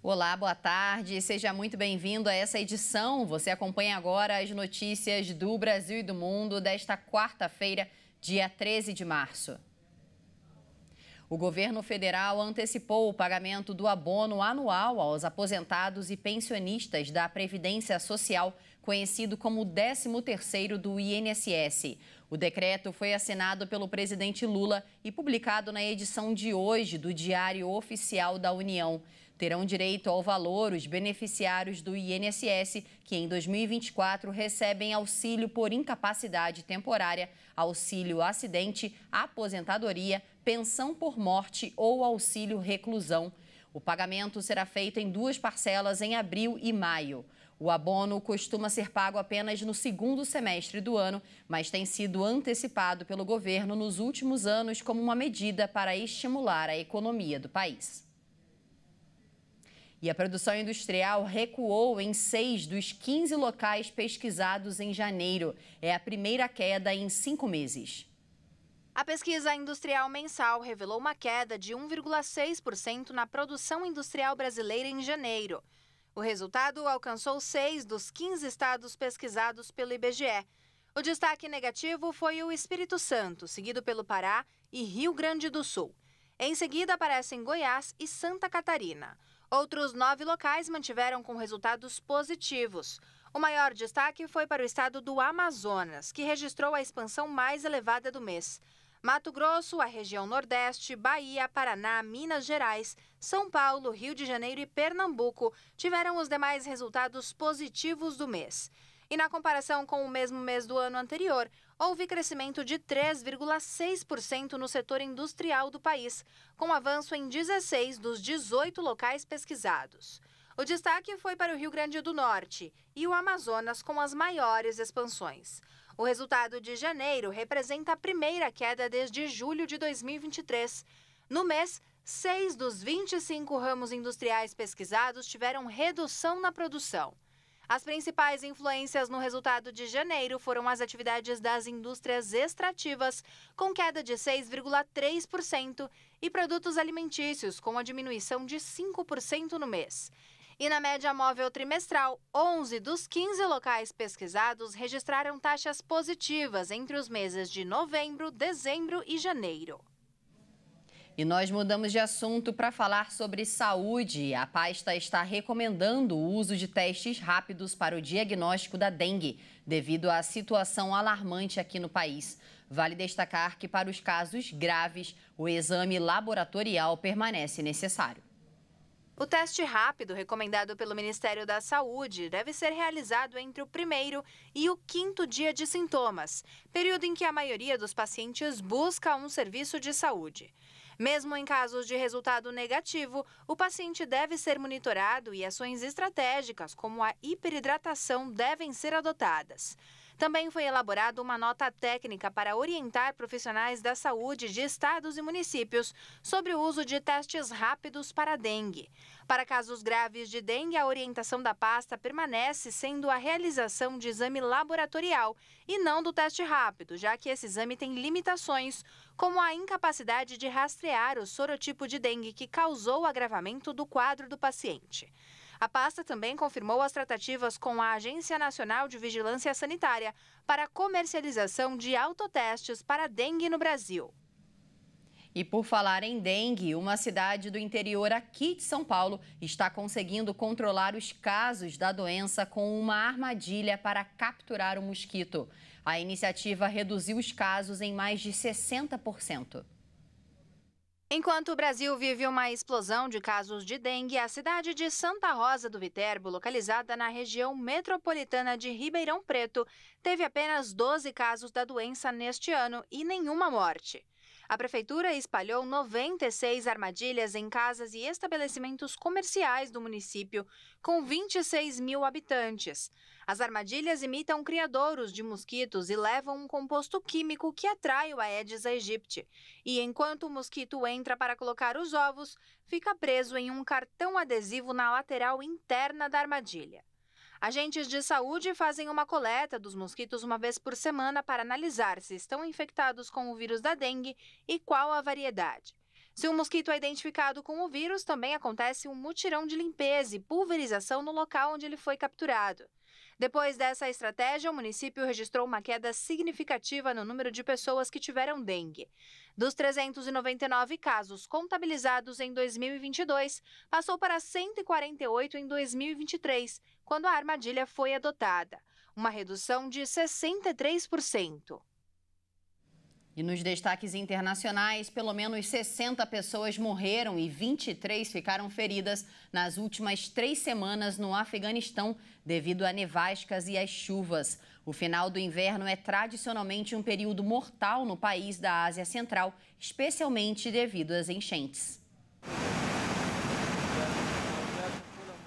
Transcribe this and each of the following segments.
Olá, boa tarde. Seja muito bem-vindo a essa edição. Você acompanha agora as notícias do Brasil e do mundo desta quarta-feira, dia 13 de março. O governo federal antecipou o pagamento do abono anual aos aposentados e pensionistas da Previdência Social, conhecido como o 13º do INSS. O decreto foi assinado pelo presidente Lula e publicado na edição de hoje do Diário Oficial da União. Terão direito ao valor os beneficiários do INSS que em 2024 recebem auxílio por incapacidade temporária, auxílio acidente, aposentadoria, pensão por morte ou auxílio reclusão. O pagamento será feito em 2 parcelas em abril e maio. O abono costuma ser pago apenas no segundo semestre do ano, mas tem sido antecipado pelo governo nos últimos anos como uma medida para estimular a economia do país. E a produção industrial recuou em 6 dos 15 locais pesquisados em janeiro. É a primeira queda em 5 meses. A pesquisa industrial mensal revelou uma queda de 1,6% na produção industrial brasileira em janeiro. O resultado alcançou 6 dos 15 estados pesquisados pelo IBGE. O destaque negativo foi o Espírito Santo, seguido pelo Pará e Rio Grande do Sul. Em seguida aparecem Goiás e Santa Catarina. Outros 9 locais mantiveram com resultados positivos. O maior destaque foi para o estado do Amazonas, que registrou a expansão mais elevada do mês. Mato Grosso, a região Nordeste, Bahia, Paraná, Minas Gerais, São Paulo, Rio de Janeiro e Pernambuco tiveram os demais resultados positivos do mês. E na comparação com o mesmo mês do ano anterior, houve crescimento de 3,6% no setor industrial do país, com avanço em 16 dos 18 locais pesquisados. O destaque foi para o Rio Grande do Norte e o Amazonas com as maiores expansões. O resultado de janeiro representa a primeira queda desde julho de 2023. No mês, 6 dos 25 ramos industriais pesquisados tiveram redução na produção. As principais influências no resultado de janeiro foram as atividades das indústrias extrativas, com queda de 6,3%, e produtos alimentícios, com a diminuição de 5% no mês. E na média móvel trimestral, 11 dos 15 locais pesquisados registraram taxas positivas entre os meses de novembro, dezembro e janeiro. E nós mudamos de assunto para falar sobre saúde. A pasta está recomendando o uso de testes rápidos para o diagnóstico da dengue, devido à situação alarmante aqui no país. Vale destacar que para os casos graves, o exame laboratorial permanece necessário. O teste rápido, recomendado pelo Ministério da Saúde, deve ser realizado entre o 1º e o 5º dia de sintomas, período em que a maioria dos pacientes busca um serviço de saúde. Mesmo em casos de resultado negativo, o paciente deve ser monitorado e ações estratégicas, como a hiperidratação, devem ser adotadas. Também foi elaborada uma nota técnica para orientar profissionais da saúde de estados e municípios sobre o uso de testes rápidos para a dengue. Para casos graves de dengue, a orientação da pasta permanece sendo a realização de exame laboratorial e não do teste rápido, já que esse exame tem limitações, como a incapacidade de rastrear o sorotipo de dengue que causou o agravamento do quadro do paciente. A pasta também confirmou as tratativas com a Agência Nacional de Vigilância Sanitária para a comercialização de autotestes para dengue no Brasil. E por falar em dengue, uma cidade do interior aqui de São Paulo está conseguindo controlar os casos da doença com uma armadilha para capturar o mosquito. A iniciativa reduziu os casos em mais de 60%. Enquanto o Brasil vive uma explosão de casos de dengue, a cidade de Santa Rosa do Viterbo, localizada na região metropolitana de Ribeirão Preto, teve apenas 12 casos da doença neste ano e nenhuma morte. A prefeitura espalhou 96 armadilhas em casas e estabelecimentos comerciais do município, com 26 mil habitantes. As armadilhas imitam criadouros de mosquitos e levam um composto químico que atrai o Aedes aegypti. E enquanto o mosquito entra para colocar os ovos, fica preso em um cartão adesivo na lateral interna da armadilha. Agentes de saúde fazem uma coleta dos mosquitos uma vez por semana para analisar se estão infectados com o vírus da dengue e qual a variedade. Se um mosquito é identificado com o vírus, também acontece um mutirão de limpeza e pulverização no local onde ele foi capturado. Depois dessa estratégia, o município registrou uma queda significativa no número de pessoas que tiveram dengue. Dos 399 casos contabilizados em 2022, passou para 148 em 2023, quando a armadilha foi adotada, uma redução de 63%. E nos destaques internacionais, pelo menos 60 pessoas morreram e 23 ficaram feridas nas últimas 3 semanas no Afeganistão devido a nevascas e às chuvas. O final do inverno é tradicionalmente um período mortal no país da Ásia Central, especialmente devido às enchentes.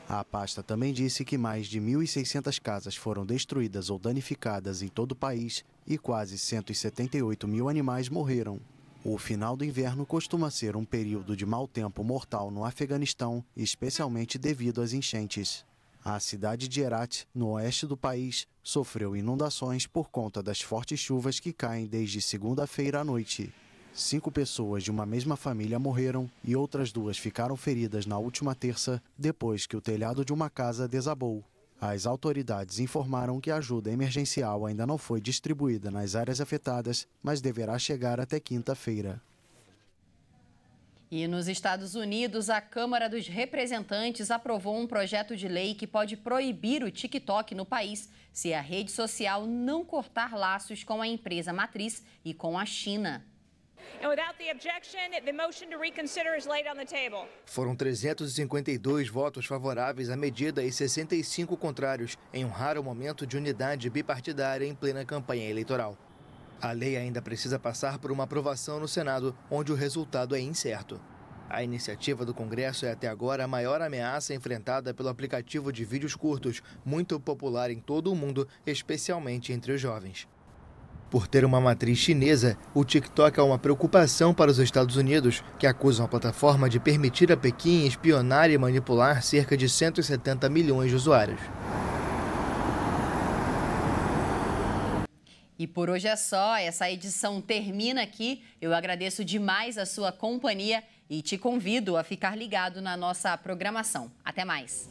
A pasta também disse que mais de 1.600 casas foram destruídas ou danificadas em todo o país e quase 178 mil animais morreram. O final do inverno costuma ser um período de mau tempo mortal no Afeganistão, especialmente devido às enchentes. A cidade de Herat, no oeste do país, sofreu inundações por conta das fortes chuvas que caem desde segunda-feira à noite. 5 pessoas de uma mesma família morreram e outras 2 ficaram feridas na última terça, depois que o telhado de uma casa desabou. As autoridades informaram que a ajuda emergencial ainda não foi distribuída nas áreas afetadas, mas deverá chegar até quinta-feira. E nos Estados Unidos, a Câmara dos Representantes aprovou um projeto de lei que pode proibir o TikTok no país se a rede social não cortar laços com a empresa matriz e com a China. Foram 352 votos favoráveis à medida e 65 contrários, em um raro momento de unidade bipartidária em plena campanha eleitoral. A lei ainda precisa passar por uma aprovação no Senado, onde o resultado é incerto. A iniciativa do Congresso é até agora a maior ameaça enfrentada pelo aplicativo de vídeos curtos, muito popular em todo o mundo, especialmente entre os jovens. Por ter uma matriz chinesa, o TikTok é uma preocupação para os Estados Unidos, que acusam a plataforma de permitir a Pequim espionar e manipular cerca de 170 milhões de usuários. E por hoje é só, essa edição termina aqui. Eu agradeço demais a sua companhia e te convido a ficar ligado na nossa programação. Até mais!